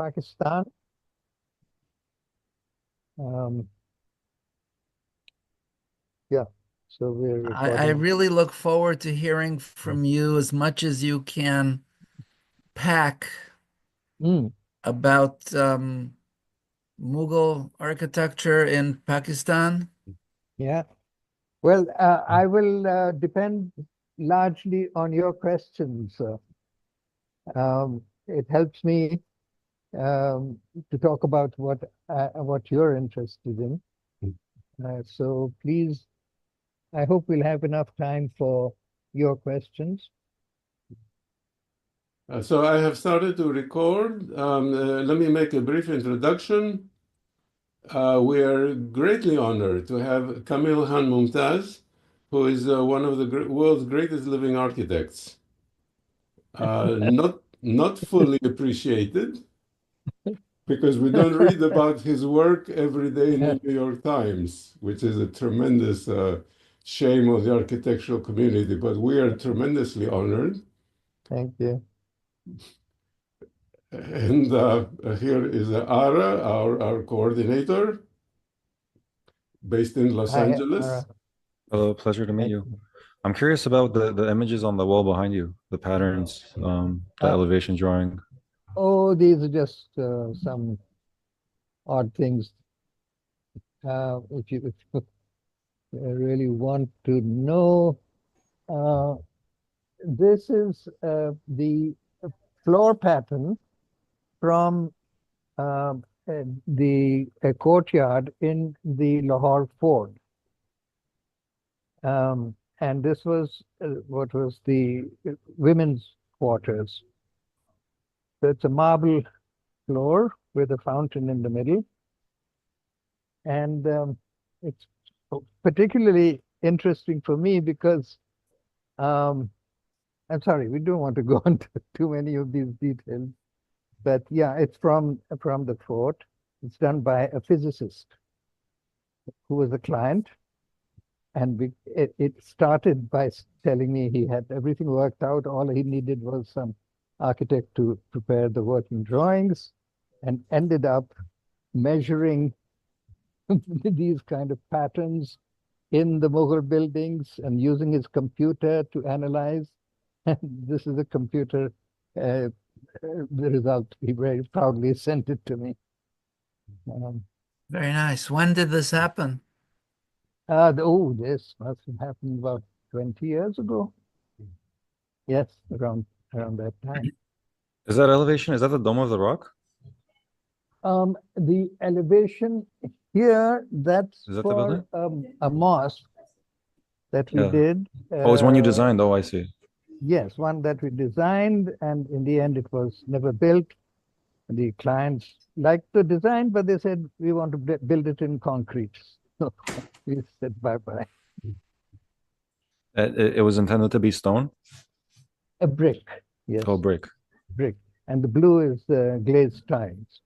Pakistan. Yeah, so we're recording. I really look forward to hearing from you as much as you can pack about Mughal architecture in Pakistan. Yeah. Well, I will depend largely on your questions. It helps me to talk about what you're interested in. So please, I hope we'll have enough time for your questions. So I have started to record. Let me make a brief introduction. We are greatly honored to have Kamil Han Mumtaz, who is one of the world's greatest living architects. Not fully appreciated, because we don't read about his work every day in the New York Times, which is a tremendous shame of the architectural community, but we are tremendously honored. Thank you. And here is Ara, our coordinator, based in Los Angeles. Hello, pleasure to meet you. I'm curious about the images on the wall behind you, the patterns, the elevation drawing. Oh, these are just some odd things. If you really want to know, this is the floor pattern from the courtyard in the Lahore Fort. And this was what was the women's quarters. So it's a marble floor with a fountain in the middle. And it's particularly interesting for me because, I'm sorry, we don't want to go into too many of these details. But yeah, it's from the fort. It's done by a physicist who was a client. And it started by telling me he had everything worked out. All he needed was some architect to prepare the working drawings, and ended up measuring these kind of patterns in the Mughal buildings and using his computer to analyze. And this is a computer, the result. He very proudly sent it to me. Very nice. When did this happen? This must have happened about 20 years ago. Yes, around that time. Is that elevation? Is that the Dome of the Rock? The elevation here, that's Is that the for building? a mosque that we did. Oh, it's one you designed. Oh, I see. Yes, one that we designed, and in the end, it was never built. The clients liked the design, but they said, we want to build it in concrete. So we said bye-bye. It was intended to be stone? A brick, yes. Oh, brick. Brick. And the blue is glazed tiles.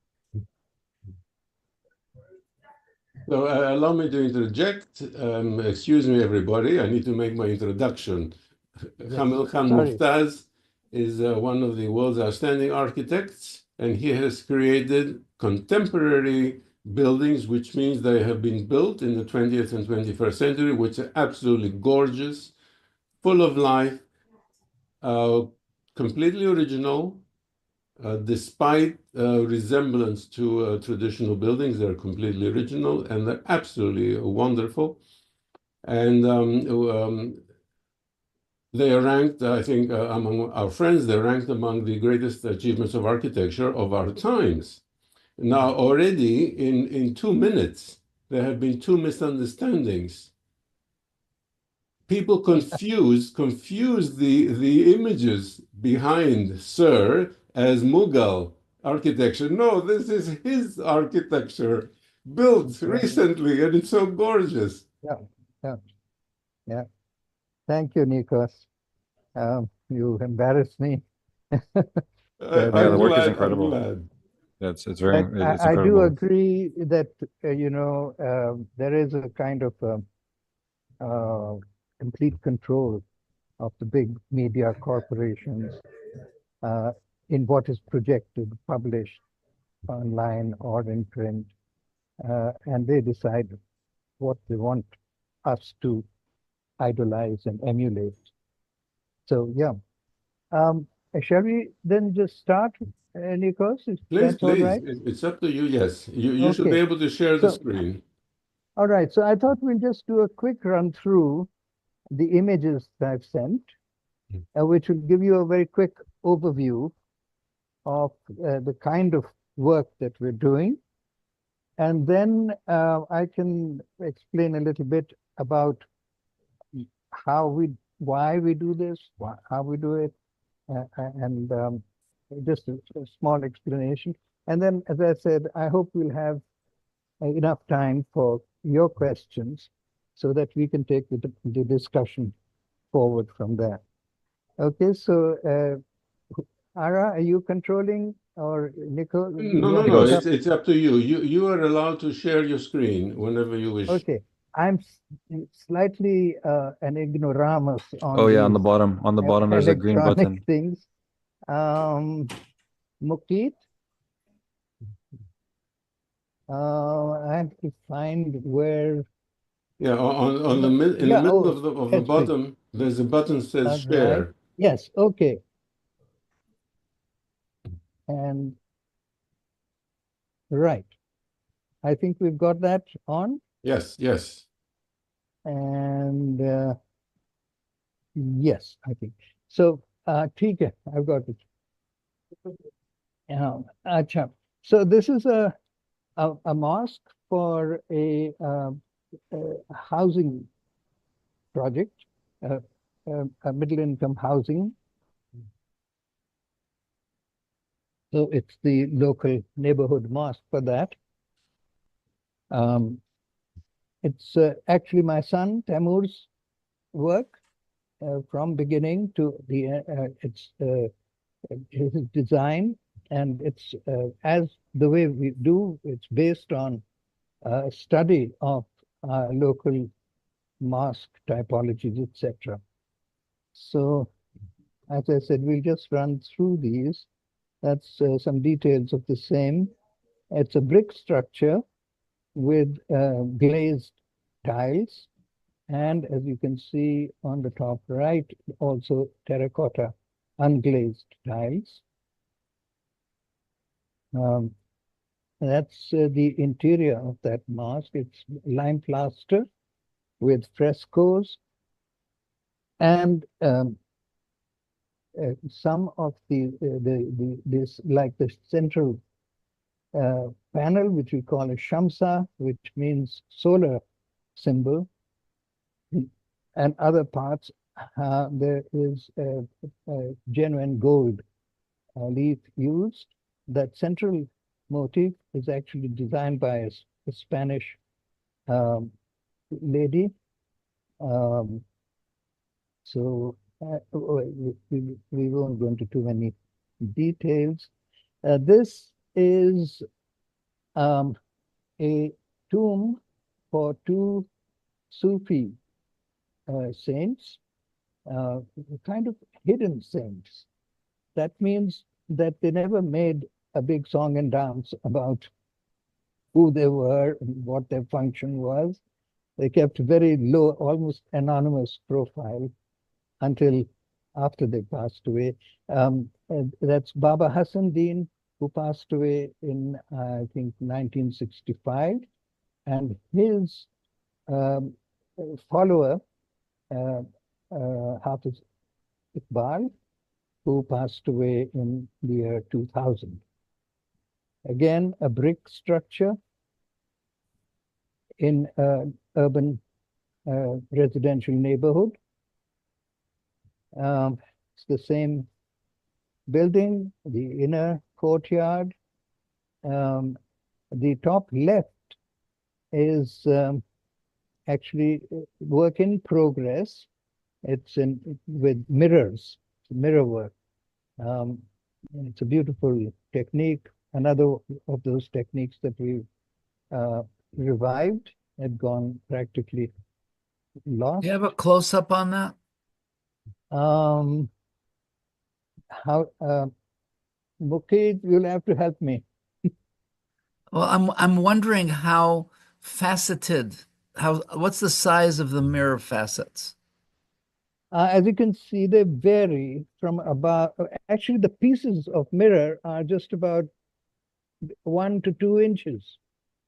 So allow me to interject. Excuse me, everybody. I need to make my introduction. Kamil Khan Mumtaz is one of the world's outstanding architects, and he has created contemporary buildings, which means they have been built in the 20th and 21st century, which are absolutely gorgeous, full of life, completely original, despite resemblance to traditional buildings. They're completely original, and they're absolutely wonderful. And they are ranked, I think, among our friends, they're ranked among the greatest achievements of architecture of our times. Now, already in 2 minutes, there have been 2 misunderstandings. People confuse the images behind Sir as Mughal architecture. No, this is his architecture, built recently, and it's so gorgeous. Yeah. Thank you, Nikos. You embarrassed me. The work is incredible. It's very it's I incredible. do agree that there is a kind of complete control of the big media corporations in what is projected, published. online or in print, and they decide what they want us to idolize and emulate. So yeah, shall we then just start, Nikos? If Please, that's all please. right? It's up to you. Yes, you should be Okay. able to share the So- screen. All right, so I thought we'll just do a quick run through the images that I've sent, which will give you a very quick overview of the kind of work that we're doing. And then I can explain a little bit about why we do this, how we do it, and just a small explanation. And then, as I said, I hope we'll have enough time for your questions so that we can take the discussion forward from there. Okay, so Ara, are you controlling, or Nico? No. It's up to you. You are allowed to share your screen whenever you wish. Okay, I'm slightly an ignoramus on Oh yeah, on the these bottom. On the bottom, there's a green electronic button. things. Mukit, I have to find where. Yeah, in the middle of the bottom, there's a button that says share. Right. Yes. Okay. And right. I think we've got that on. Yes. And yes, I think so. ठीक है, I've got it. अच्छा. So this is a mosque for a housing project, a middle-income housing. So it's the local neighborhood mosque for that. It's actually my son Taimur's work from beginning to the it's his design, and it's as the way we do. It's based on a study of local mosque typologies, etc. So, as I said, we'll just run through these. That's some details of the same. It's a brick structure with glazed tiles, and as you can see on the top right, also terracotta unglazed tiles. That's the interior of that mosque. It's lime plaster with frescoes, and some of this, like the central panel, which we call a shamsa, which means solar symbol, and other parts, there is a genuine gold leaf used. That central motif is actually designed by a Spanish lady. So we won't go into too many details. This is a tomb for two Sufi saints, kind of hidden saints. That means that they never made a big song and dance about who they were and what their function was. They kept very low, almost anonymous profile until after they passed away. That's Baba Hassan Deen, who passed away in, I think, 1965. And his follower, Hafiz Iqbal, who passed away in the year 2000. Again, a brick structure in an urban residential neighborhood. It's the same building, the inner courtyard. The top left is actually work in progress. It's with mirrors, mirror work. It's a beautiful technique. Another of those techniques that we revived had gone practically lost. Do you have a close-up on that? Mukid, you'll have to help me. Well, I'm wondering how faceted, what's the size of the mirror facets? As you can see, they vary from about, actually the pieces of mirror are just about 1 to 2 inches,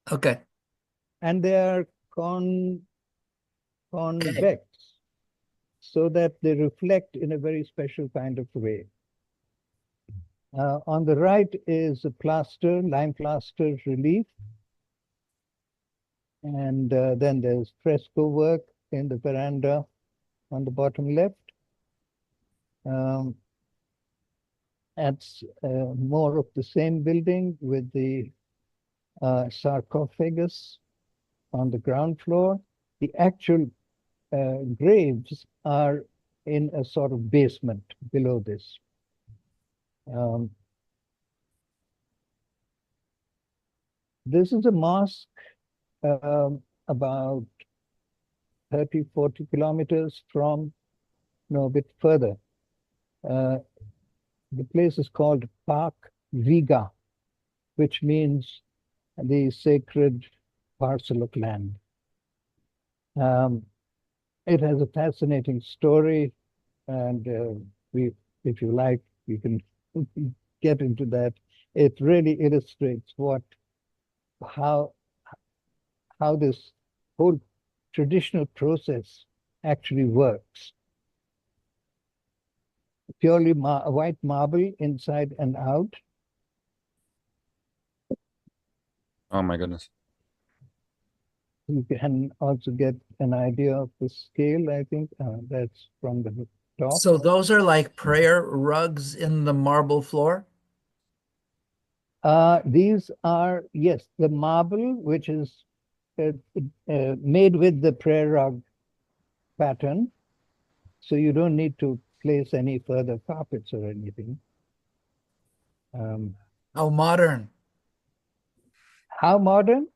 Okay. and they are convex, so that they reflect in a very special kind of way. On the right is a plaster, lime plaster relief. And then there's fresco work in the veranda on the bottom left. That's more of the same building with the sarcophagus on the ground floor. The actual graves are in a sort of basement below this. This is a mosque about 30, 40 kilometers from, no, a bit further. The place is called Park Viga, which means the sacred parcel of land. It has a fascinating story, and if you like, you can get into that. It really illustrates how this whole traditional process actually works. Purely white marble inside and out. Oh my goodness. You can also get an idea of the scale, I think. That's from the top. So those are like prayer rugs in the marble floor? These are, yes, the marble, which is made with the prayer rug pattern. So you don't need to place any further carpets or anything. How modern. How modern?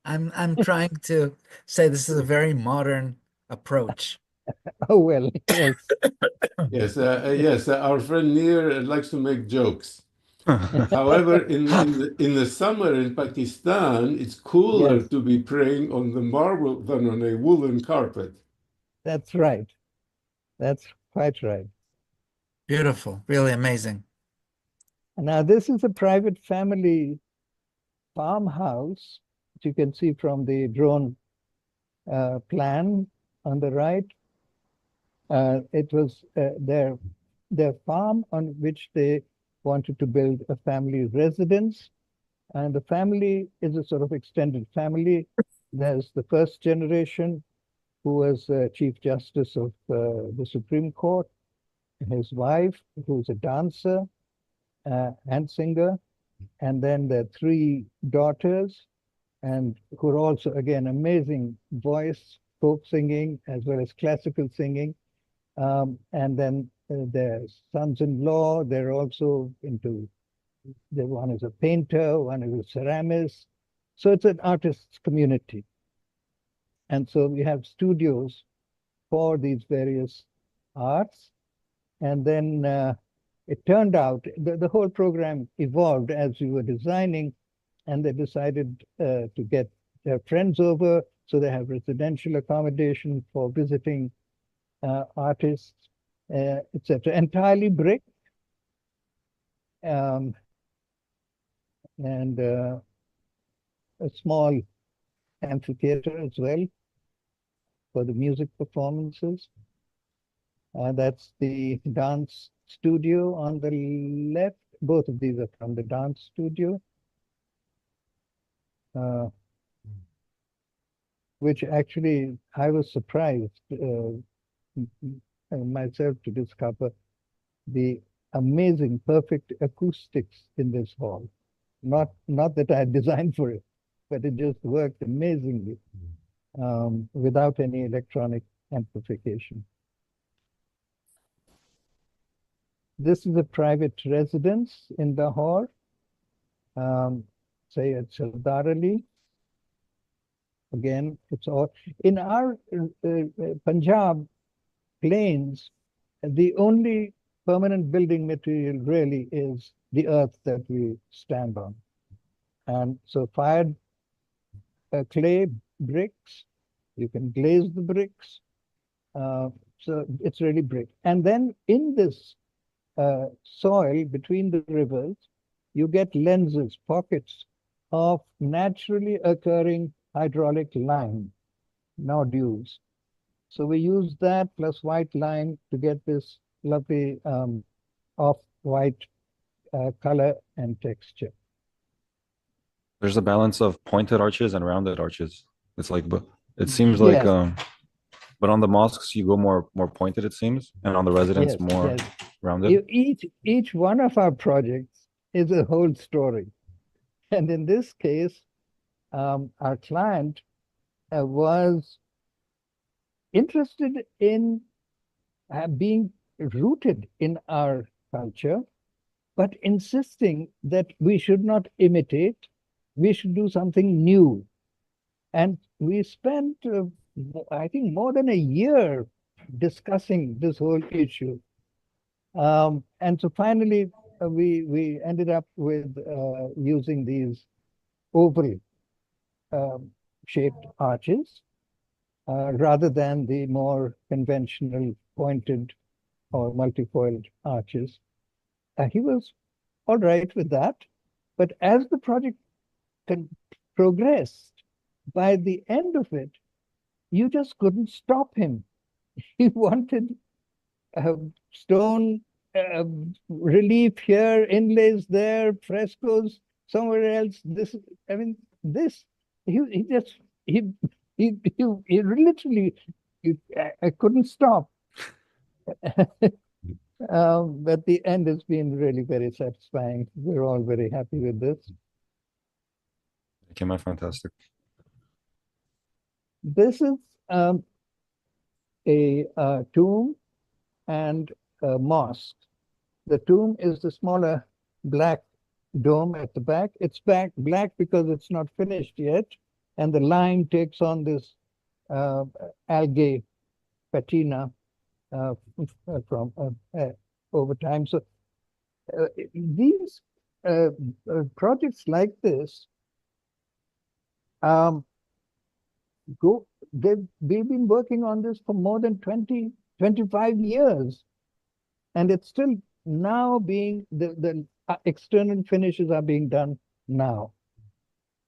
I'm trying to say this is a very modern approach. Oh, well, yes. Yes, our friend Nir likes to make jokes. However, in the summer in Pakistan, it's cooler Yes. to be praying on the marble than on a woolen carpet. That's right. That's quite right. Beautiful, really amazing. Now, this is a private family farmhouse, which you can see from the drone plan on the right. It was their farm on which they wanted to build a family residence. And the family is a sort of extended family. There's the first generation, who was Chief Justice of the Supreme Court, his wife, who's a dancer and singer, and then the 3 daughters, and who are also, again, amazing voice, folk singing, as well as classical singing. And then their sons-in-law, they're also into, one is a painter, one is a ceramist. So it's an artist's community. And so we have studios for these various arts. And then it turned out, the whole program evolved as we were designing, and they decided to get their friends over. So they have residential accommodation for visiting artists, etc. Entirely brick. And a small amphitheater as well for the music performances. That's the dance studio on the left. Both of these are from the dance studio, which actually I was surprised myself to discover the amazing, perfect acoustics in this hall. Not that I designed for it, but it just worked amazingly without any electronic amplification. This is a private residence in Lahore, say at Sardar Ali. Again, it's all in our Punjab plains. The only permanent building material really is the earth that we stand on. And so fired clay bricks, you can glaze the bricks. So it's really brick. And then in this soil between the rivers, you get lenses, pockets of naturally occurring hydraulic lime, nodules. So we use that plus white lime to get this lovely off-white color and texture. There's a balance of pointed arches and rounded arches. It's like, but it seems like, Yes. but on the mosques you go more pointed, it seems, and on the residents Yes, more yes. rounded. Each one of our projects is a whole story. And in this case, our client was interested in being rooted in our culture, but insisting that we should not imitate, we should do something new. And we spent, I think, more than a year discussing this whole issue. And so finally, we ended up with using these oval shaped arches rather than the more conventional pointed or multifoiled arches. He was all right with that. But as the project progressed, by the end of it, you just couldn't stop him. He wanted stone relief here, inlays there, frescoes somewhere else. This, I mean, this. He literally, I couldn't stop. But the end has been really very satisfying. We're all very happy with this. It came out fantastic. This is a tomb and a mosque. The tomb is the smaller black dome at the back. It's black because it's not finished yet, and the lime takes on this algae patina from over time. So these projects like this we've been working on this for more than 25 years, and it's still now being the external finishes are being done now.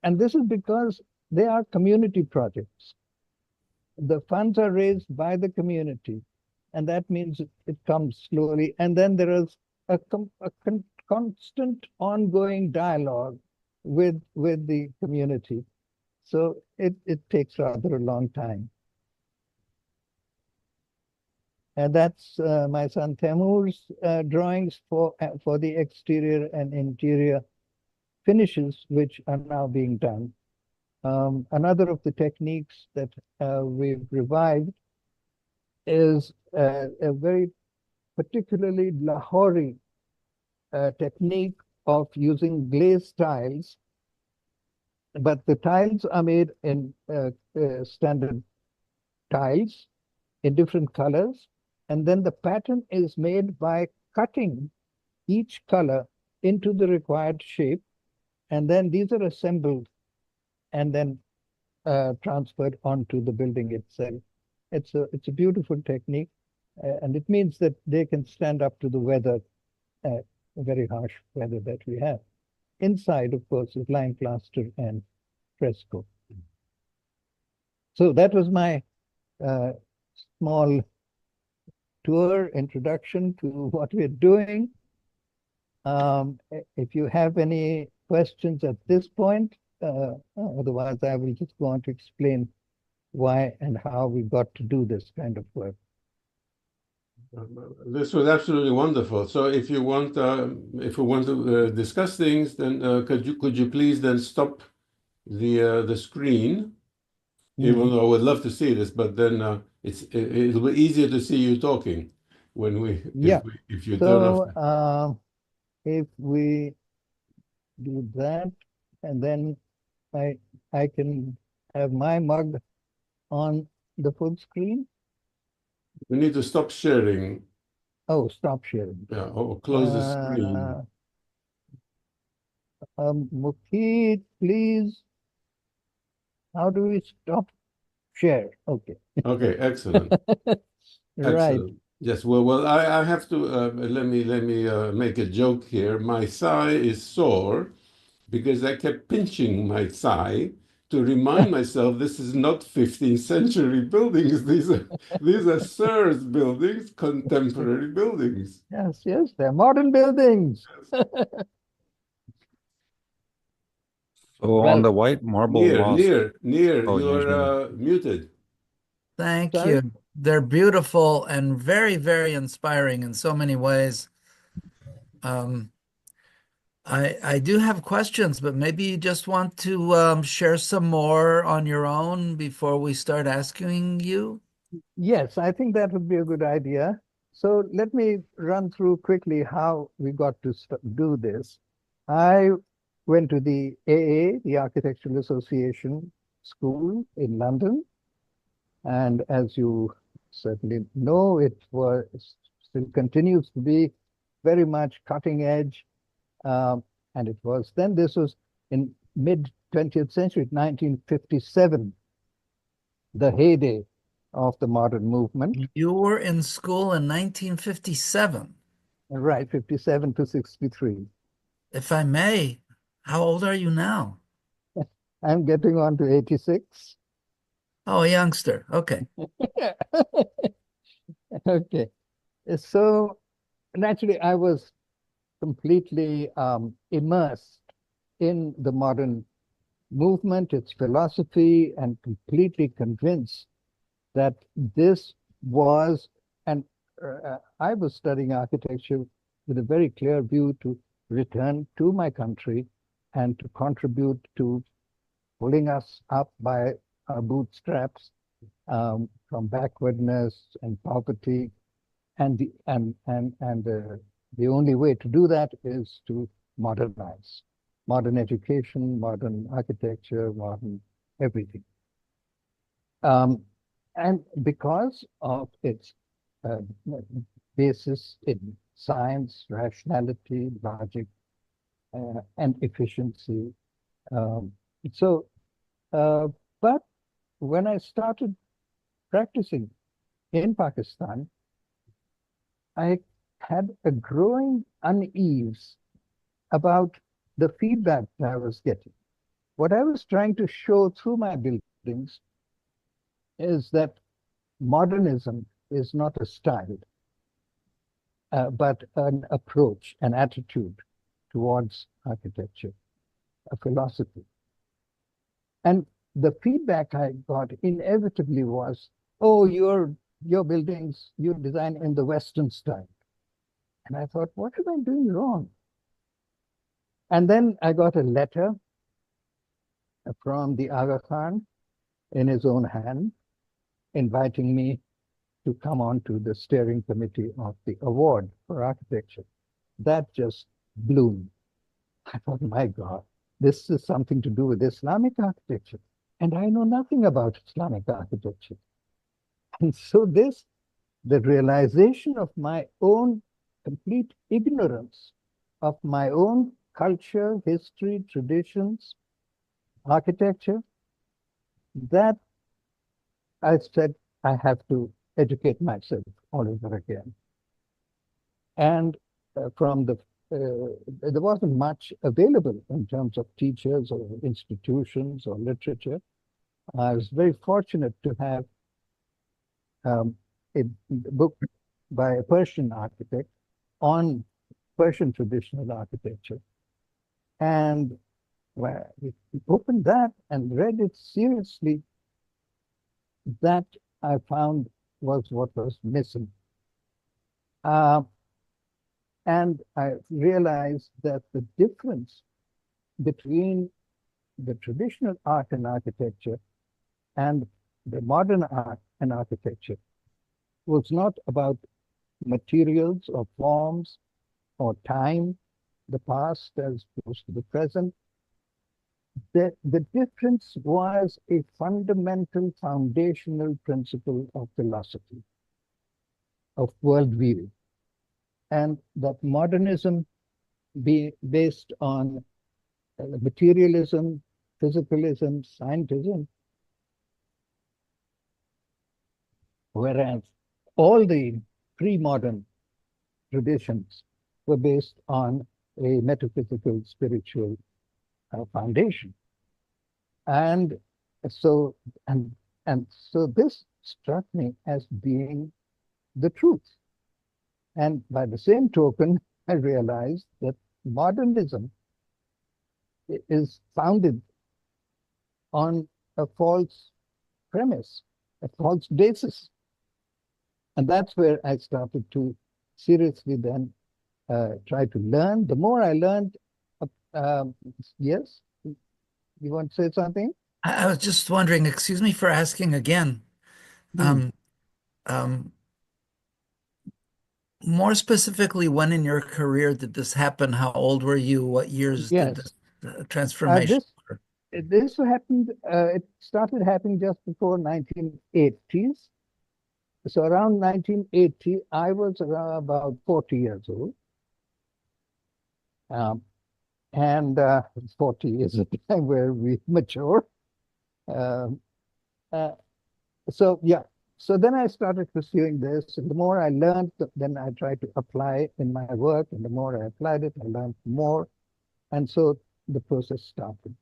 And this is because they are community projects. The funds are raised by the community, and that means it comes slowly. And then there is a constant ongoing dialogue with the community. So it takes rather a long time. And that's my son Temur's drawings for the exterior and interior finishes, which are now being done. Another of the techniques that we've revived is a very particularly Lahori technique of using glazed tiles, but the tiles are made in standard tiles in different colors, and then the pattern is made by cutting each color into the required shape, and then these are assembled and then transferred onto the building itself. It's a beautiful technique, and it means that they can stand up to the weather, very harsh weather that we have. Inside, of course, is lime plaster and fresco. So that was my small tour introduction to what we're doing. If you have any questions at this point, otherwise I will just go on to explain why and how we got to do this kind of work. This was absolutely wonderful. So if you want, if we want to discuss things, then could you please then stop the screen? Even though I would love to see this, but then it'll be easier to see you talking when if you turn off. If we do that, and then I can have my mug on the full screen. We need to stop sharing. Oh, stop sharing. Yeah, or close the screen. Mufid, please. How do we stop share? Okay. Okay, excellent. Right. Excellent. Yes, well, I have to let me make a joke here. My thigh is sore because I kept pinching my thigh to remind myself this is not 15th century buildings. These are Sirs buildings, contemporary buildings. Yes, yes, they're modern buildings. So Well, on the white marble mosque. Near, Oh, you're muted. Thank Sorry? you. They're beautiful and very, very inspiring in so many ways. I do have questions, but maybe you just want to share some more on your own before we start asking you. Yes, I think that would be a good idea. So let me run through quickly how we got to do this. I went to the AA, the Architectural Association School in London. And as you certainly know, it was still continues to be very much cutting edge. And it was then, this was in mid 20th century, 1957, the heyday of the modern movement. You were in school in 1957. Right, 57 to 63. If I may, how old are you now? I'm getting on to 86. Oh, a youngster. Okay. Okay. So naturally, I was completely immersed in the modern movement, its philosophy, and completely convinced that this was, and I was studying architecture with a very clear view to return to my country and to contribute to pulling us up by our bootstraps from backwardness and poverty. And the only way to do that is to modernize. Modern education, modern architecture, modern everything. And because of its basis in science, rationality, logic, and efficiency. But when I started practicing in Pakistan, I had a growing unease about the feedback that I was getting. What I was trying to show through my buildings is that modernism is not a style, but an approach, an attitude towards architecture, a philosophy. And the feedback I got inevitably was, oh, your buildings, you design in the Western style. And I thought, what am I doing wrong? And then I got a letter from the Aga Khan in his own hand, inviting me to come on to the steering committee of the award for architecture. That just blew me. I thought, my God, this is something to do with Islamic architecture. And I know nothing about Islamic architecture. And so the realization of my own complete ignorance of my own culture, history, traditions, architecture, that I said, I have to educate myself all over again. And there wasn't much available in terms of teachers or institutions or literature. I was very fortunate to have a book by a Persian architect on Persian traditional architecture. And when we opened that and read it seriously, that I found was what was missing. And I realized that the difference between the traditional art and architecture and the modern art and architecture was not about materials or forms or time, the past as opposed to the present. The difference was a fundamental, foundational principle of philosophy, of worldview. And that modernism be based on materialism, physicalism, scientism, whereas all the pre-modern traditions were based on a metaphysical, spiritual foundation. And so, and so this struck me as being the truth. And by the same token, I realized that modernism is founded on a false premise, a false basis. And that's where I started to seriously then try to learn. The more I learned, yes, you want to say something? I was just wondering, excuse me for asking again. More specifically, when in your career did this happen? How old were you? What years did this transformation occur? This happened, it started happening just before 1980s. So around 1980, I was about 40 years old. And 40 is a time where we mature. So yeah, so then I started pursuing this, and the more I learned, then I tried to apply in my work, and the more I applied it, I learned more, and so the process started.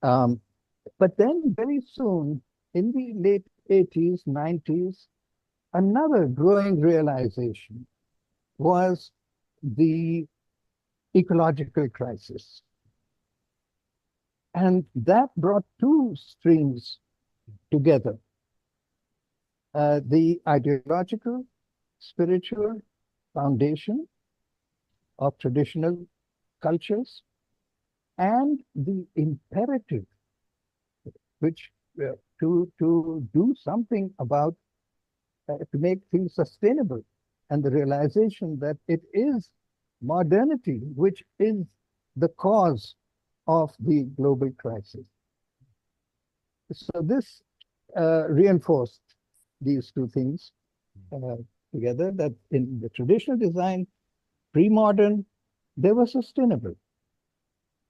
But then very soon, in the late 80s, 90s, another growing realization was the ecological crisis. And that brought two streams together. The ideological, spiritual foundation of traditional cultures and the imperative which to do something about, to make things sustainable, and the realization that it is modernity which is the cause of the global crisis. So this reinforced these two things together, that in the traditional design, pre-modern, they were sustainable.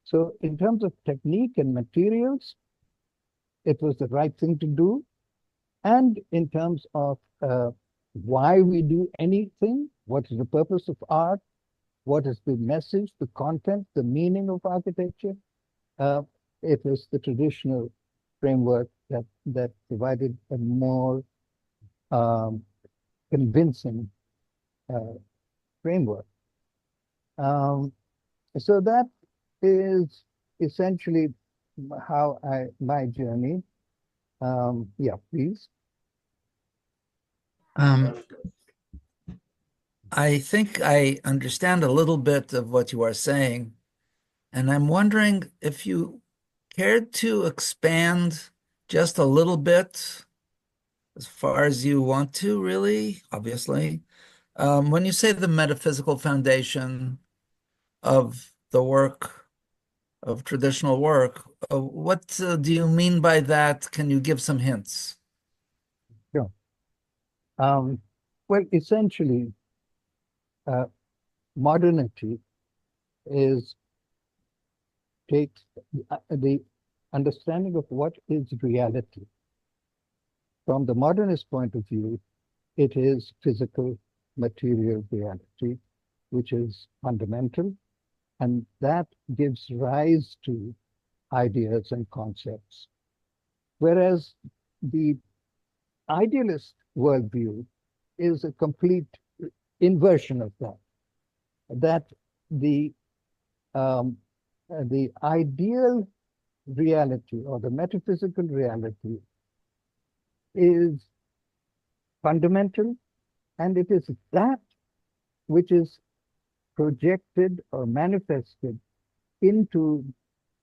So in terms of technique and materials, it was the right thing to do. And in terms of why we do anything, what is the purpose of art, what is the message, the content, the meaning of architecture, it was the traditional framework that provided a more convincing framework. So that is essentially how my journey. Yeah, please. I think I understand a little bit of what you are saying, and I'm wondering if you cared to expand just a little bit, as far as you want to, really, obviously. When you say the metaphysical foundation of the work, of traditional work, what do you mean by that? Can you give some hints? Sure. Well, essentially, modernity takes the understanding of what is reality. From the modernist point of view, it is physical, material reality, which is fundamental, and that gives rise to ideas and concepts. Whereas the idealist worldview is a complete inversion of that. That the ideal reality or the metaphysical reality is fundamental, and it is that which is projected or manifested into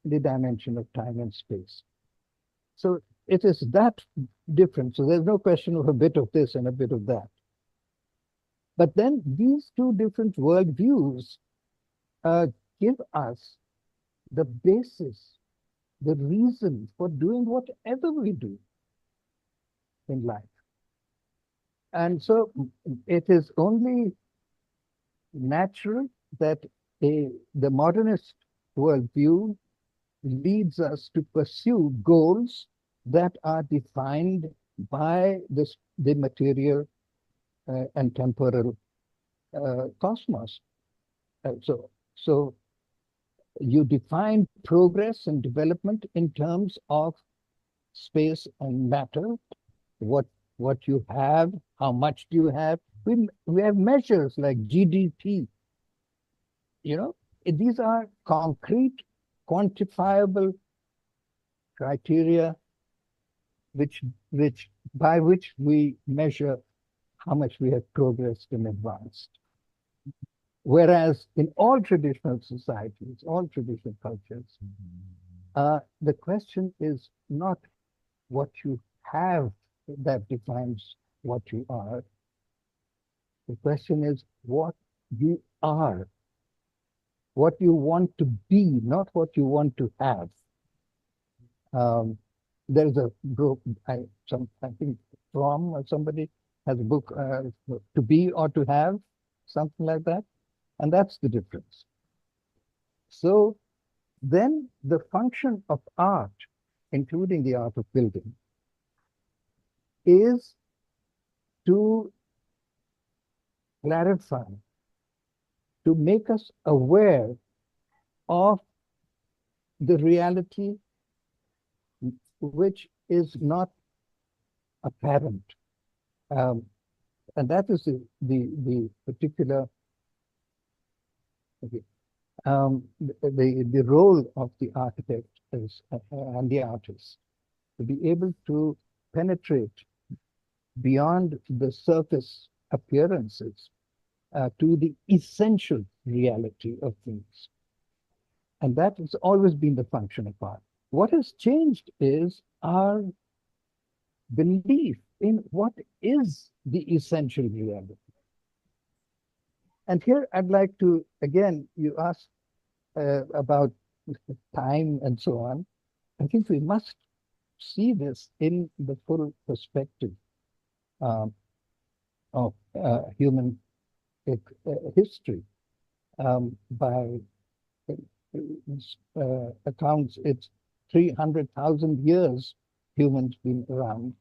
the dimension of time and space. So it is that difference. So there's no question of a bit of this and a bit of that. But then these two different worldviews give us the basis, the reason for doing whatever we do in life. And so it is only natural that the modernist worldview leads us to pursue goals that are defined by the material and temporal cosmos. So you define progress and development in terms of space and matter, what you have, how much do you have. We have measures like GDP. These are concrete, quantifiable criteria by which we measure how much we have progressed and advanced. Whereas in all traditional societies, all traditional cultures, the question is not what you have that defines what you are. The question is what you are, what you want to be, not what you want to have. There's a group, I think from or somebody has a book, To Be or To Have, something like that. And that's the difference. So then the function of art, including the art of building, is to clarify, to make us aware of the reality which is not apparent. And that is the particular, the role of the architect and the artist, to be able to penetrate beyond the surface appearances to the essential reality of things. And that has always been the function of art. What has changed is our belief in what is the essential reality. And here I'd like to, again, you asked about time and so on. I think we must see this in the full perspective of human history. By accounts, it's 300,000 years humans been around.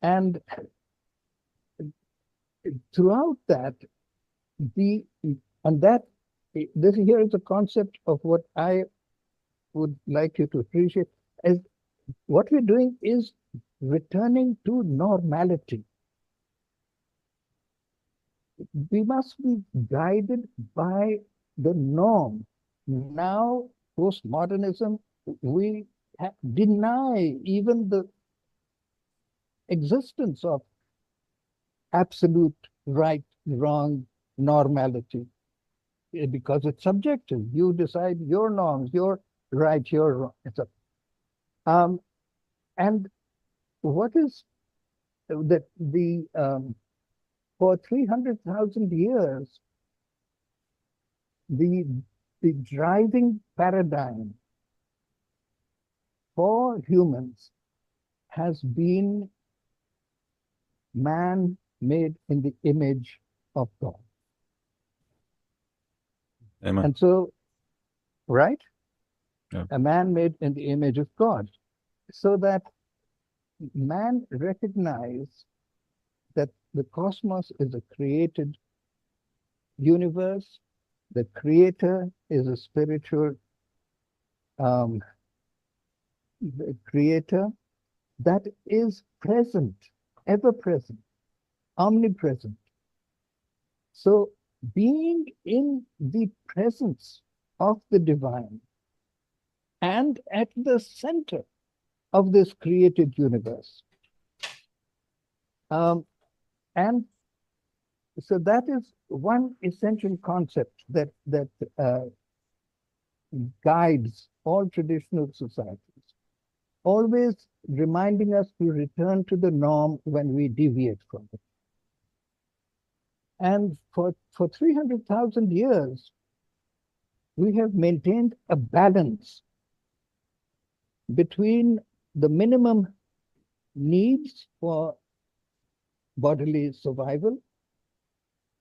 And throughout that, here is a concept of what I would like you to appreciate, as what we're doing is returning to normality. We must be guided by the norm. Now, postmodernism, we deny even the existence of absolute right, wrong, normality, because it's subjective. You decide your norms, your right, your wrong. And what is that for 300,000 years, the driving paradigm for humans has been man made in the image of God. Amen. And so, right? Yeah. A man made in the image of God. So that man recognized that the cosmos is a created universe. The creator is a spiritual creator that is present, ever present, omnipresent. So being in the presence of the divine and at the center of this created universe. And so that is one essential concept that guides all traditional societies, always reminding us to return to the norm when we deviate from it. And for 300,000 years, we have maintained a balance between the minimum needs for bodily survival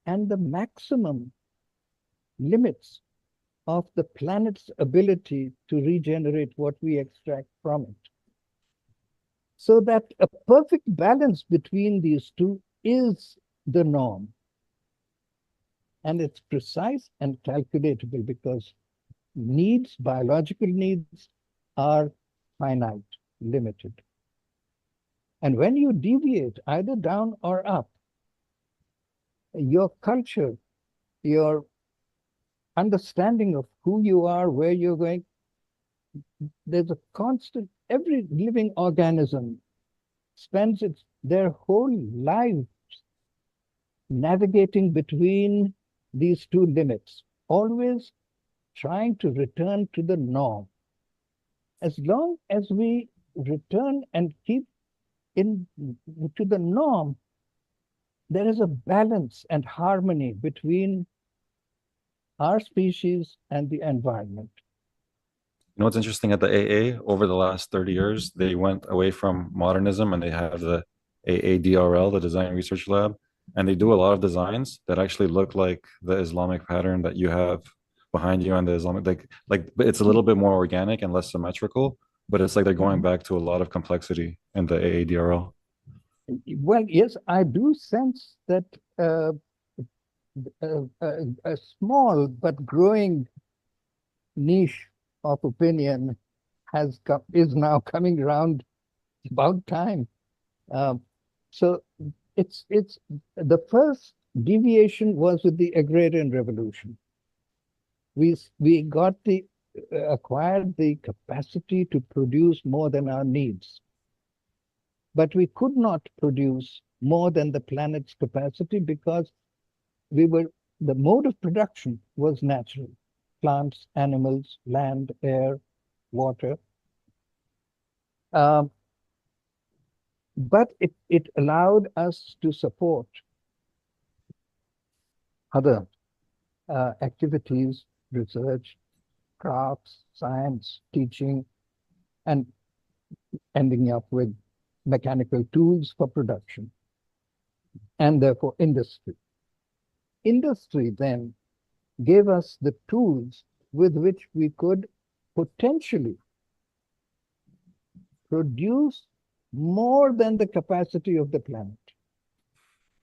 and the maximum limits of the planet's ability to regenerate what we extract from it. So that a perfect balance between these two is the norm. And it's precise and calculatable because needs, biological needs, are finite, limited. And when you deviate either down or up, your culture, your understanding of who you are, where you're going, there's a constant, every living organism spends their whole lives navigating between these two limits, always trying to return to the norm. As long as we return and keep to the norm, there is a balance and harmony between our species and the environment. You know what's interesting at the AA, over the last 30 years, they went away from modernism and they have the AADRL, the Design Research Lab, and they do a lot of designs that actually look like the Islamic pattern that you have behind you and the Islamic, like it's a little bit more organic and less symmetrical, but it's like they're going back to a lot of complexity in the AADRL. Well, yes, I do sense that a small but growing niche of opinion is now coming around. About time. So it's the first deviation was with the agrarian revolution. We got acquired the capacity to produce more than our needs, but we could not produce more than the planet's capacity because the mode of production was natural: plants, animals, land, air, water. But it allowed us to support other activities, research, crafts, science, teaching, and ending up with mechanical tools for production, and therefore industry. Industry then gave us the tools with which we could potentially produce more than the capacity of the planet.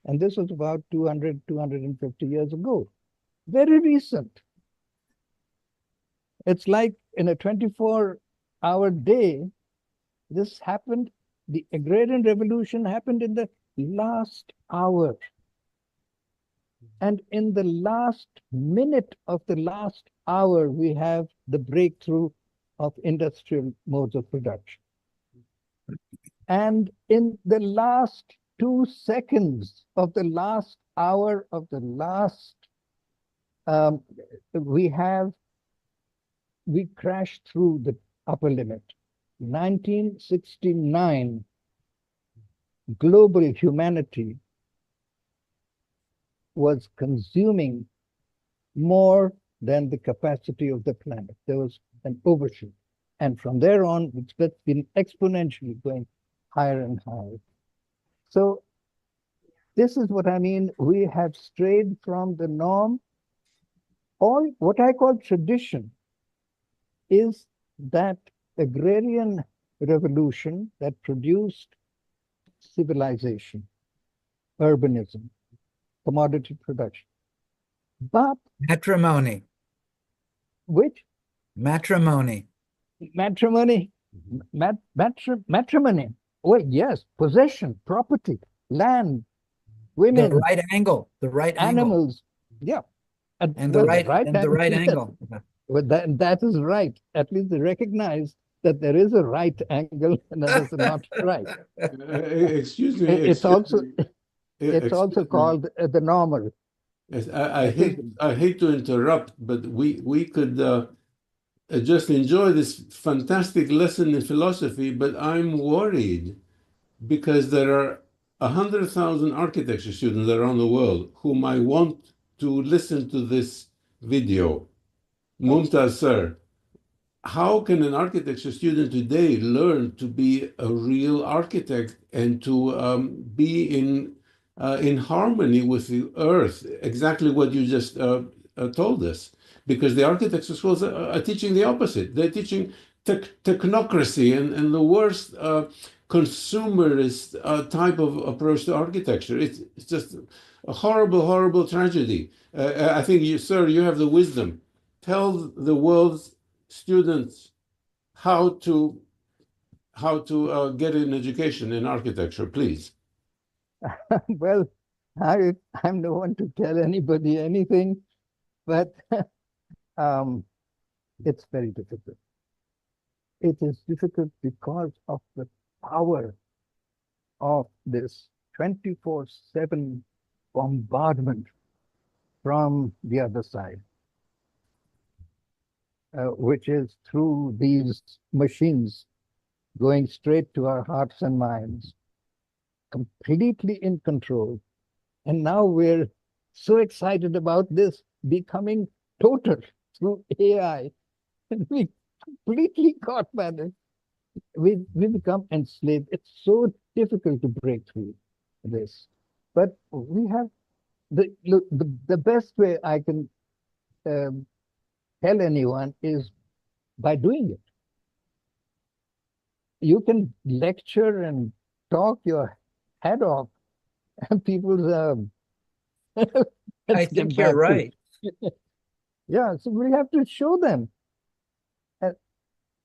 And this was about 200, 250 years ago. Very recent. It's like in a 24-hour day, this happened. The agrarian revolution happened in the last hour. And in the last minute of the last hour, we have the breakthrough of industrial modes of production. And in the last 2 seconds of the last hour of the last, we crashed through the upper limit. 1969, global humanity was consuming more than the capacity of the planet. There was an overshoot. And from there on, it's been exponentially going higher and higher. So this is what I mean. We have strayed from the norm. All what I call tradition is that agrarian revolution that produced civilization, urbanism, commodity production. But matrimony. Which? Matrimony. Matrimony. Matrimony. Well, yes, possession, property, land, women. The right angle. The right animals. Angle. Yeah. And the right angle. Well, that is right. At least they recognize that there is a right angle and there is not right. Excuse me. It's also called the normal. Yes, I hate to interrupt, but we could just enjoy this fantastic lesson in philosophy, but I'm worried because there are 100,000 architecture students around the world whom I want to listen to this video. Mumtaz, sir, how can an architecture student today learn to be a real architect and to be in harmony with the earth? Exactly what you just told us. because the architecture schools are teaching the opposite. They're teaching technocracy and the worst consumerist type of approach to architecture. It's just a horrible, horrible tragedy. I think you, sir, you have the wisdom. Tell the world's students how to get an education in architecture, please. Well, I'm no one to tell anybody anything, but it's very difficult. It is difficult because of the power of this 24/7 bombardment from the other side, which is through these machines going straight to our hearts and minds, completely in control. And now we're so excited about this becoming total through AI. And we completely caught by this. We become enslaved. It's so difficult to break through this. But we have the best way I can tell anyone is by doing it. You can lecture and talk your head off, and people's I think you're right. Yeah, so we have to show them.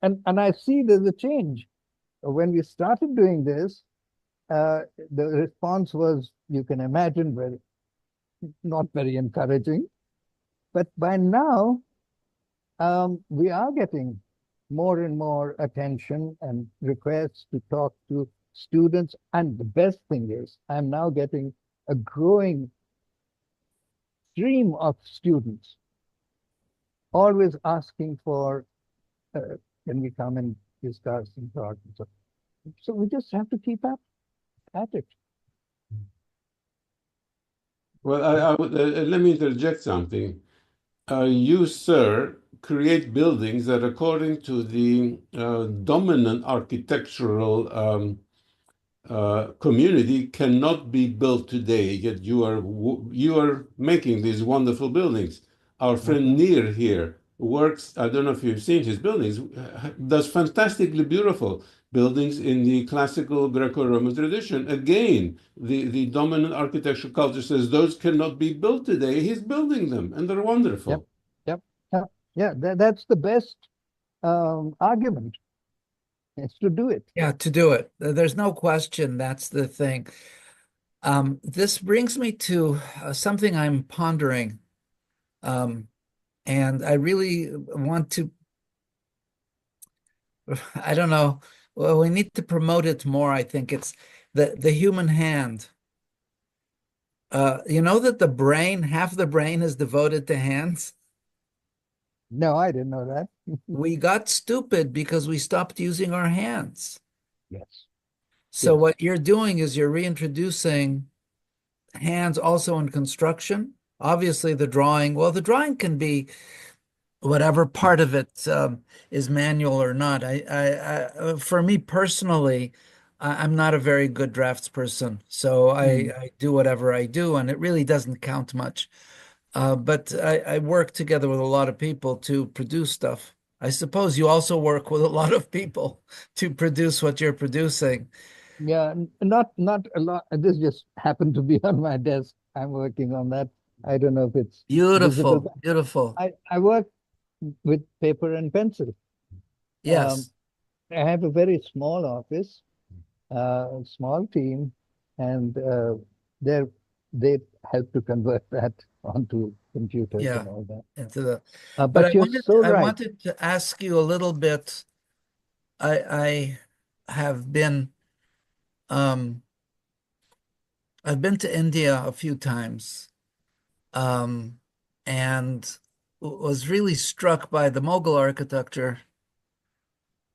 And I see there's a change. When we started doing this, the response was, you can imagine, not very encouraging. But by now, we are getting more and more attention and requests to talk to students. And the best thing is, I'm now getting a growing stream of students always asking for, can we come and discuss and talk? So we just have to keep up at it. Well, let me interject something. You, sir, create buildings that, according to the dominant architectural community, cannot be built today. Yet you are making these wonderful buildings. Our friend Nir here works. I don't know if you've seen his buildings. Does fantastically beautiful buildings in the classical Greco-Roman tradition. Again, the dominant architectural culture says those cannot be built today. He's building them, and they're wonderful. Yep. Yeah, that's the best argument. Is to do it. Yeah, to do it. There's no question. That's the thing. This brings me to something I'm pondering. And I really want to, I don't know, well, we need to promote it more. I think it's the human hand. You know that the brain, half the brain is devoted to hands? No, I didn't know that. We got stupid because we stopped using our hands. Yes. So Yes. what you're doing is you're reintroducing hands also in construction. Obviously, the drawing can be whatever part of it is manual or not. For me personally, I'm not a very good draftsperson, so I do whatever I do, and it really doesn't count much. But I work together with a lot of people to produce stuff. I suppose you also work with a lot of people to produce what you're producing. Yeah, not a lot. This just happened to be on my desk. I'm working on that. I don't know if it's Beautiful, visible. beautiful. I work with paper and pencil. Yes. I have a very small office, small team, and they help to convert that onto computers and all that. Into the. But I you're wanted so I right. wanted to ask you a little bit. I have been I've been to India a few times, and was really struck by the Mughal architecture.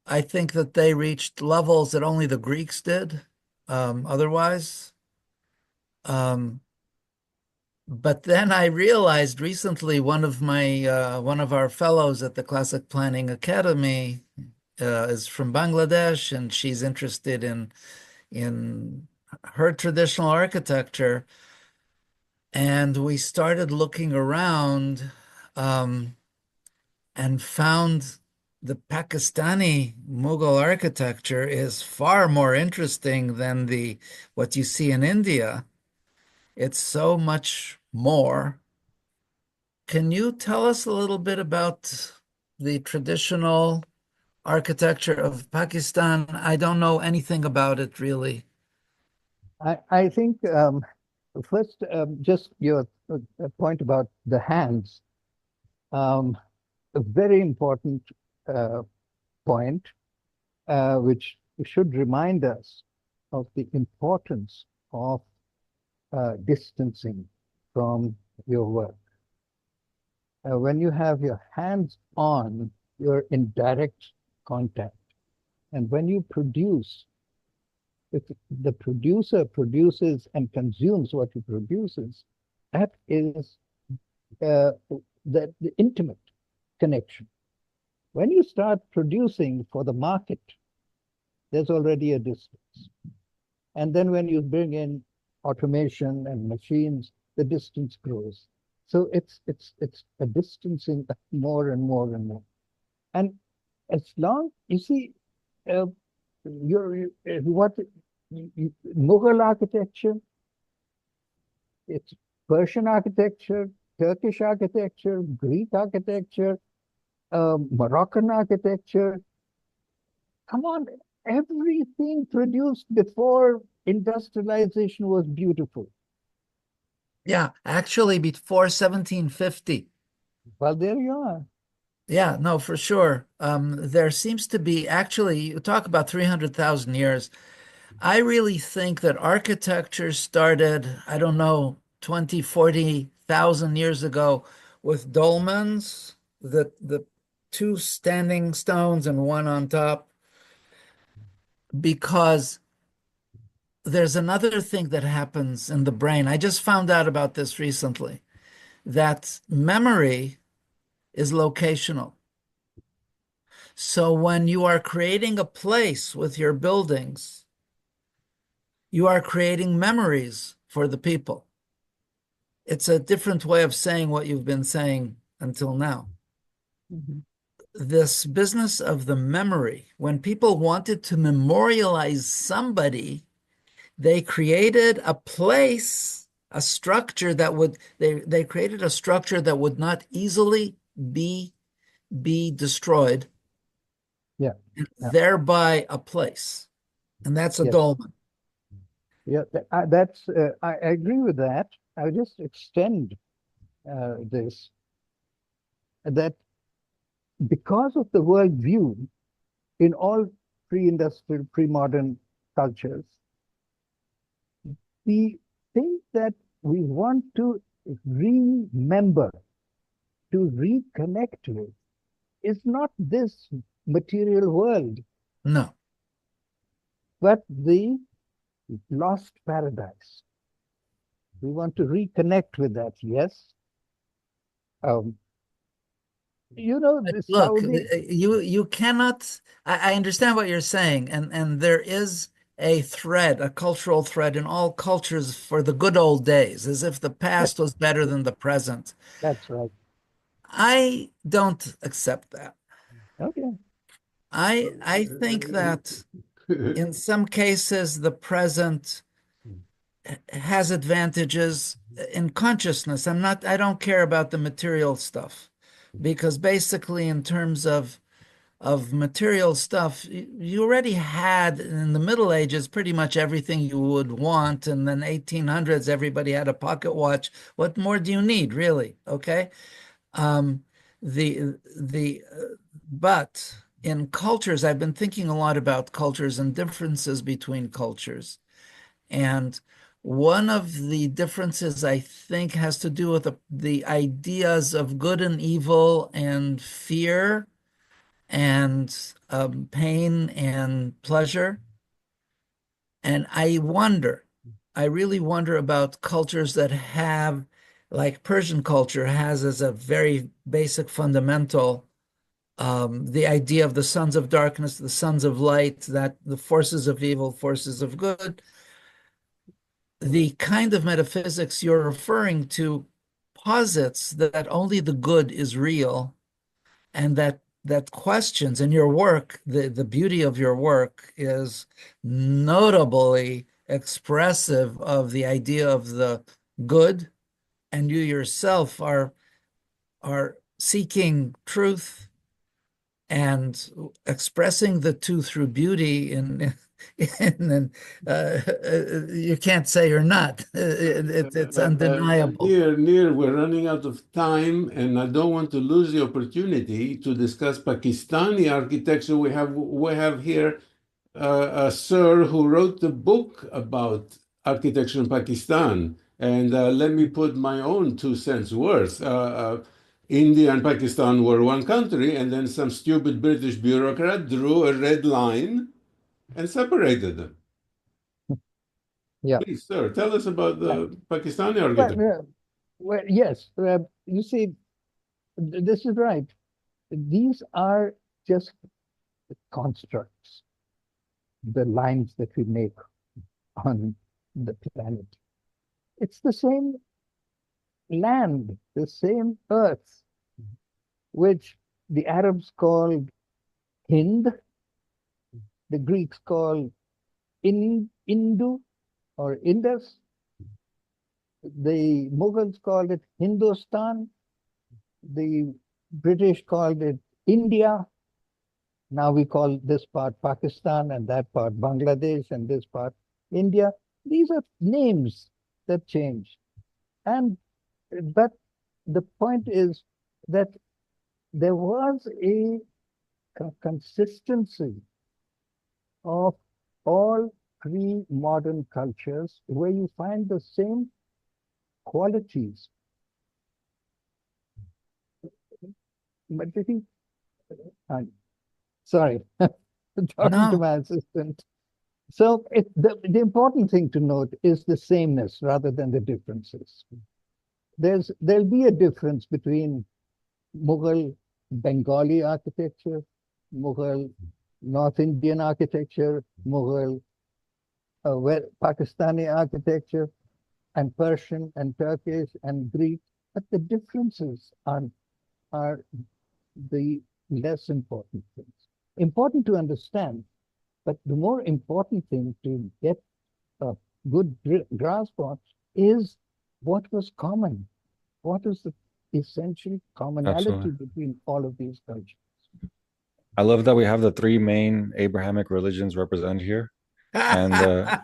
I think that they reached levels that only the Greeks did, otherwise. But then I realized recently one of our fellows at the Classic Planning Academy is from Bangladesh, and she's interested in her traditional architecture. And we started looking around, and found the Pakistani Mughal architecture is far more interesting than what you see in India. It's so much more. Can you tell us a little bit about the traditional architecture of Pakistan? I don't know anything about it really. I think first, just your point about the hands, a very important point, which should remind us of the importance of distancing from your work. When you have your hands on, you're in direct contact. And when you produce, if the producer produces and consumes what he produces, that is the intimate connection. When you start producing for the market, there's already a distance. And then when you bring in automation and machines, the distance grows. So it's a distancing more and more and more. And as long, you see, Mughal architecture, it's Persian architecture, Turkish architecture, Greek architecture, Moroccan architecture. Come on, everything produced before industrialization was beautiful. Yeah, actually before 1750. Well, there you are. Yeah, no, for sure. There seems to be, actually, you talk about 300,000 years. I really think that architecture started, I don't know, 20, 40,000 years ago with dolmens, the two standing stones and one on top, because there's another thing that happens in the brain. I just found out about this recently, that memory is locational. So when you are creating a place with your buildings, you are creating memories for the people. It's a different way of saying what you've been saying until now. Mm-hmm. This business of the memory, when people wanted to memorialize somebody, they created a place, a structure that would, they created a structure that would not easily be destroyed. Yeah. Thereby a place. And that's a dolmen. Yeah, that's, I agree with that. I'll just extend this, that because of the worldview in all pre-industrial, pre-modern cultures, we think that we want to remember, to reconnect with, is not this material world. No. But the lost paradise. We want to reconnect with that, yes. You know, the Look, Saudi... you cannot, I understand what you're saying, and there is a thread, a cultural thread in all cultures for the good old days, as if the past was better than the present. That's right. I don't accept that. Okay. I think that in some cases the present has advantages in consciousness. I don't care about the material stuff, because basically in terms of material stuff, you already had in the Middle Ages pretty much everything you would want, and then 1800s everybody had a pocket watch. What more do you need, really? Okay. But in cultures, I've been thinking a lot about cultures and differences between cultures. And one of the differences, I think, has to do with the ideas of good and evil and fear and pain and pleasure. And I really wonder about cultures that have, like Persian culture has as a very basic fundamental, the idea of the sons of darkness, the sons of light, that the forces of evil, forces of good. The kind of metaphysics you're referring to posits that only the good is real and that questions, and your work, the beauty of your work is notably expressive of the idea of the good, and you yourself are seeking truth and expressing the two through beauty, and you can't say you're not. It's undeniable. Near, we're running out of time, and I don't want to lose the opportunity to discuss Pakistani architecture. We have here a sir who wrote the book about architecture in Pakistan. And let me put my own 2 cents worth. India and Pakistan were one country, and then some stupid British bureaucrat drew a red line and separated them. Yeah. Please, sir, tell us about the Pakistani architecture. Well, yes, you see, this is right. These are just constructs, the lines that we make on the planet. It's the same land, the same earth, which the Arabs called Hind, the Greeks called Indu or Indus, the Mughals called it Hindustan, the British called it India. Now we call this part Pakistan and that part Bangladesh and this part India. These are names that change. But the point is that there was a consistency of all three modern cultures where you find the same qualities. But I think, sorry, talking to my assistant. So the important thing to note is the sameness rather than the differences. There'll be a difference between Mughal Bengali architecture, Mughal North Indian architecture, Mughal Pakistani architecture, and Persian and Turkish and Greek, but the differences are the less important things. Important to understand, but the more important thing to get a good grasp on is what was common. What is the essential commonality Absolutely. between all of these cultures? I love that we have the 3 main Abrahamic religions represented here. And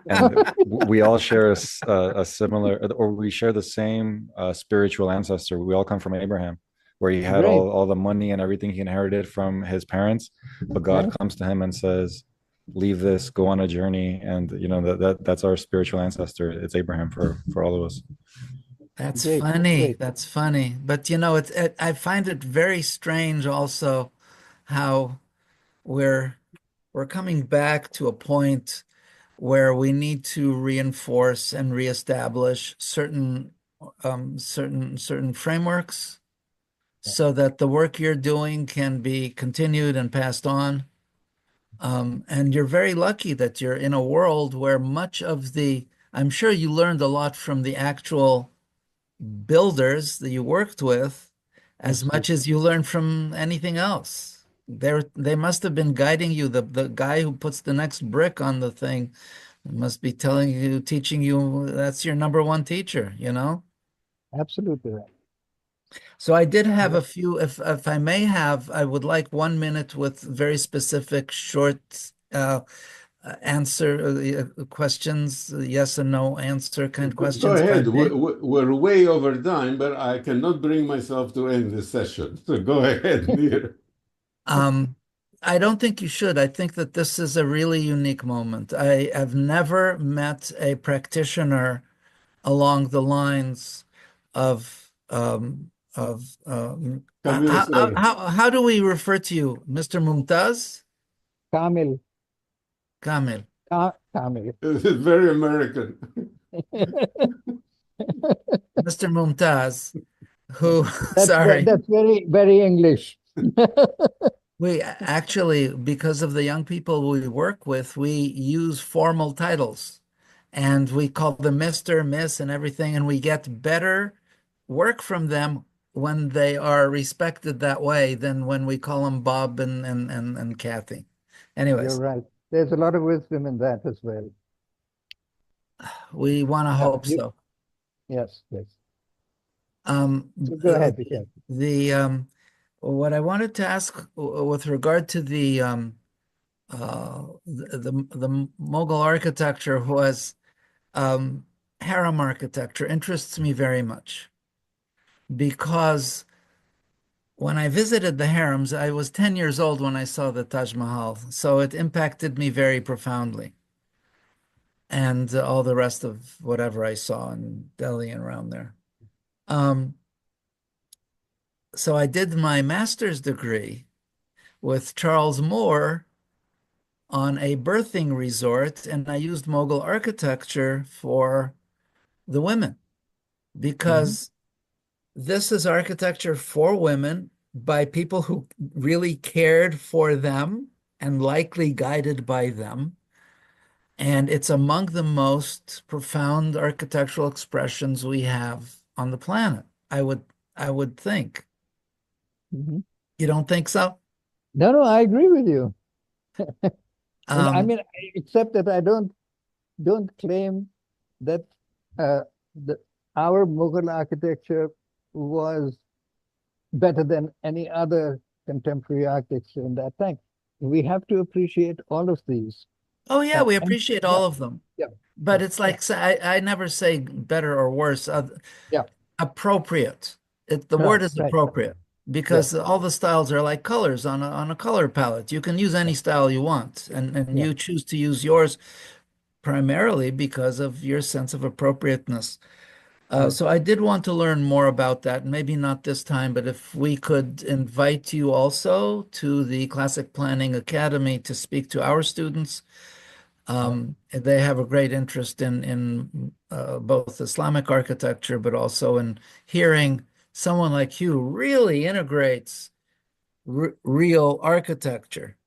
we all share a similar, or we share the same spiritual ancestor. We all come from Abraham, where he had all the money and everything he inherited from his parents, but God comes to him and says, leave this, go on a journey. And you know, that's our spiritual ancestor. It's Abraham for all of us. That's funny. That's funny. But you know, I find it very strange also how we're coming back to a point where we need to reinforce and reestablish certain frameworks so that the work you're doing can be continued and passed on. And you're very lucky that you're in a world where much of I'm sure you learned a lot from the actual builders that you worked with as much as you learned from anything else. They must have been guiding you. The guy who puts the next brick on the thing must be teaching you, that's your number one teacher, you know? Absolutely right. So I did have a few, if I may have, I would like 1 minute with very specific short answer questions, yes and no answer kind of questions. Go ahead. We're way over time, but I cannot bring myself to end this session. So go ahead, Nir. I don't think you should. I think that this is a really unique moment. I have never met a practitioner along the lines of how do we refer to you, Mr. Mumtaz? Kamil. Kamil. Kamil. This is very American. Mr. Mumtaz, who, That's very, very English. We actually, because of the young people we work with, we use formal titles and we call them Mr., Miss, and everything, and we get better work from them when they are respected that way than when we call them Bob and Kathy. Anyways, You're right. There's a lot of wisdom in that as well. we want to hope so. Yes, yes. So go ahead. Yeah. What I wanted to ask with regard to the Mughal architecture was harem architecture interests me very much, because when I visited the harems, I was 10 years old when I saw the Taj Mahal, so it impacted me very profoundly, and all the rest of whatever I saw in Delhi and around there. So I did my master's degree with Charles Moore on a birthing resort, and I used Mughal architecture for the women, because this is architecture for women by people who really cared for them and likely guided by them. And it's among the most profound architectural expressions we have on the planet, I would think. You don't think so? No, I agree with you. I mean, except that I don't claim that our Mughal architecture was better than any other contemporary architecture in that time. We have to appreciate all of these. Oh yeah, we appreciate all of them. Yeah. But it's like, I never say better or worse. Yeah. Appropriate. The word is right. appropriate, because all the styles are like colors on a color palette. You can use any style you want, and you choose to use yours primarily because of your sense of appropriateness. So I did want to learn more about that. Maybe not this time, but if we could invite you also to the Classic Planning Academy to speak to our students. They have a great interest in both Islamic architecture, but also in hearing someone like you really integrates real architecture.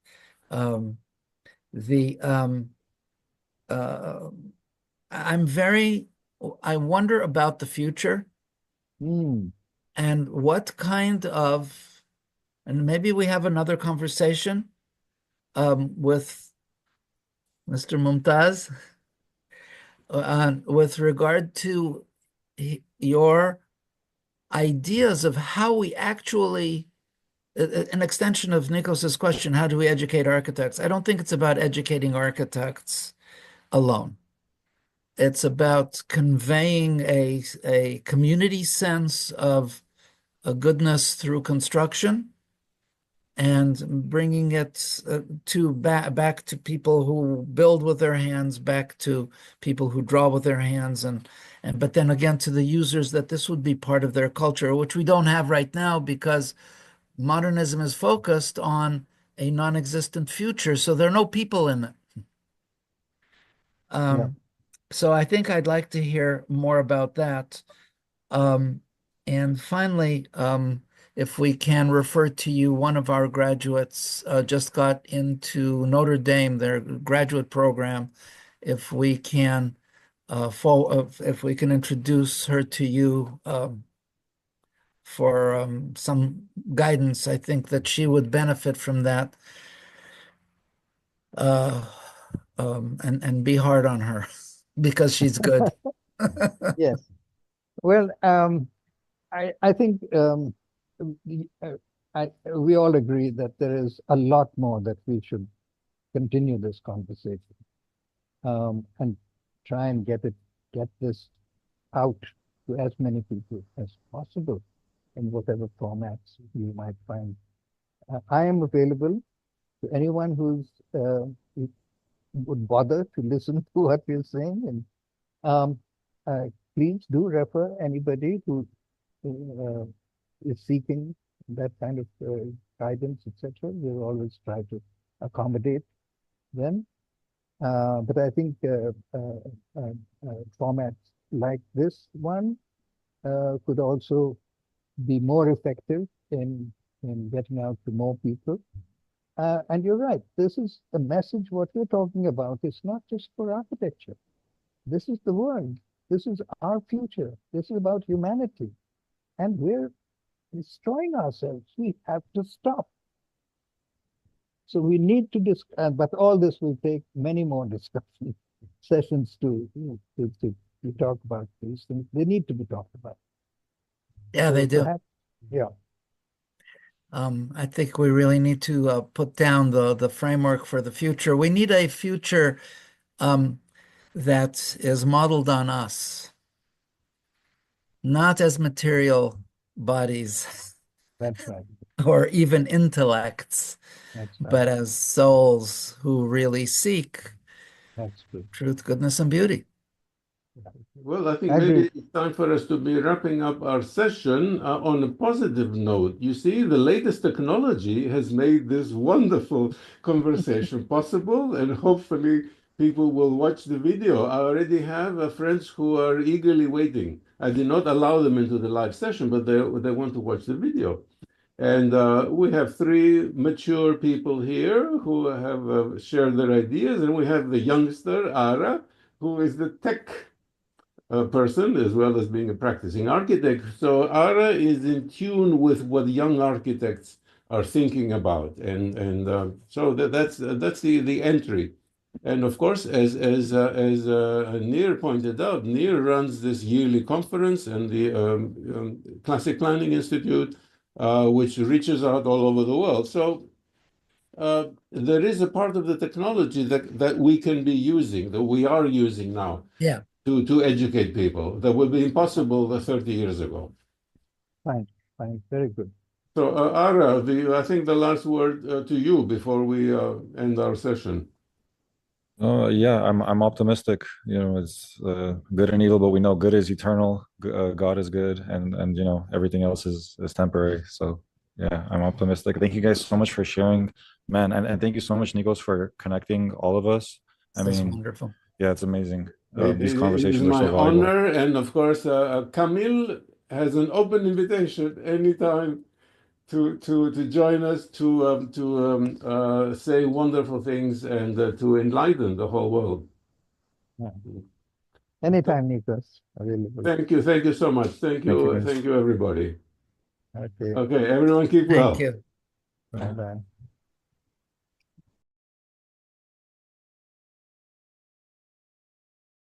I wonder about the future and what kind of, and maybe we have another conversation with Mr. Mumtaz with regard to your ideas of how we actually, an extension of Nikos's question, how do we educate architects? I don't think it's about educating architects alone. It's about conveying a community sense of a goodness through construction and bringing it back to people who build with their hands, back to people who draw with their hands, but then again to the users, that this would be part of their culture, which we don't have right now because modernism is focused on a non-existent future, so there are no people in it. So I think I'd like to hear more about that. And finally, if we can refer to you, one of our graduates just got into Notre Dame, their graduate program. If we can introduce her to you for some guidance, I think that she would benefit from that. And be hard on her because she's good. Yes. Well, I think we all agree that there is a lot more that we should continue this conversation and try and get this out to as many people as possible in whatever formats you might find. I am available to anyone who would bother to listen to what we're saying, and please do refer anybody who is seeking that kind of guidance, etc. We'll always try to accommodate them. But I think formats like this one could also be more effective in getting out to more people. And you're right, this is a message. What we're talking about is not just for architecture. This is the world. This is our future. This is about humanity. And we're destroying ourselves. We have to stop. So we need to but all this will take many more discussion sessions to talk about these things. They need to be talked about. Yeah, So they do. yeah. I think we really need to put down the framework for the future. We need a future that is modeled on us, not as material bodies That's right. or even intellects, That's right. but as souls who really seek That's good. truth, goodness, and beauty. Well, I think I maybe agree. it's time for us to be wrapping up our session on a positive note. You see, the latest technology has made this wonderful conversation possible, and hopefully people will watch the video. I already have friends who are eagerly waiting. I did not allow them into the live session, but they want to watch the video. And we have three mature people here who have shared their ideas, and we have the youngster, Ara, who is the tech person as well as being a practicing architect. So Ara is in tune with what young architects are thinking about, and so that's the entry. And of course, as Nir pointed out, Nir runs this yearly conference and the Classic Planning Institute, which reaches out all over the world. So there is a part of the technology that we can be using, that we are using now. Yeah. To educate people that would be impossible 30 years ago. Fine, very good. So, Ara, I think the last word to you before we end our session. Yeah, I'm optimistic. You know, it's good and evil, but we know good is eternal. God is good, and you know everything else is temporary. So yeah, I'm optimistic. Thank you guys so much for sharing, man, and thank you so much, Nikos, for connecting all of us. That's wonderful. Yeah, it's amazing. These It conversations is are my so valuable. honor, and of course, Kamil has an open invitation anytime to join us to say wonderful things and to enlighten the whole world. Yeah. Anytime, Nikos, available. Thank you so much. Thank you, guys. everybody. Okay. Okay, everyone, keep well. Thank you. Bye-bye.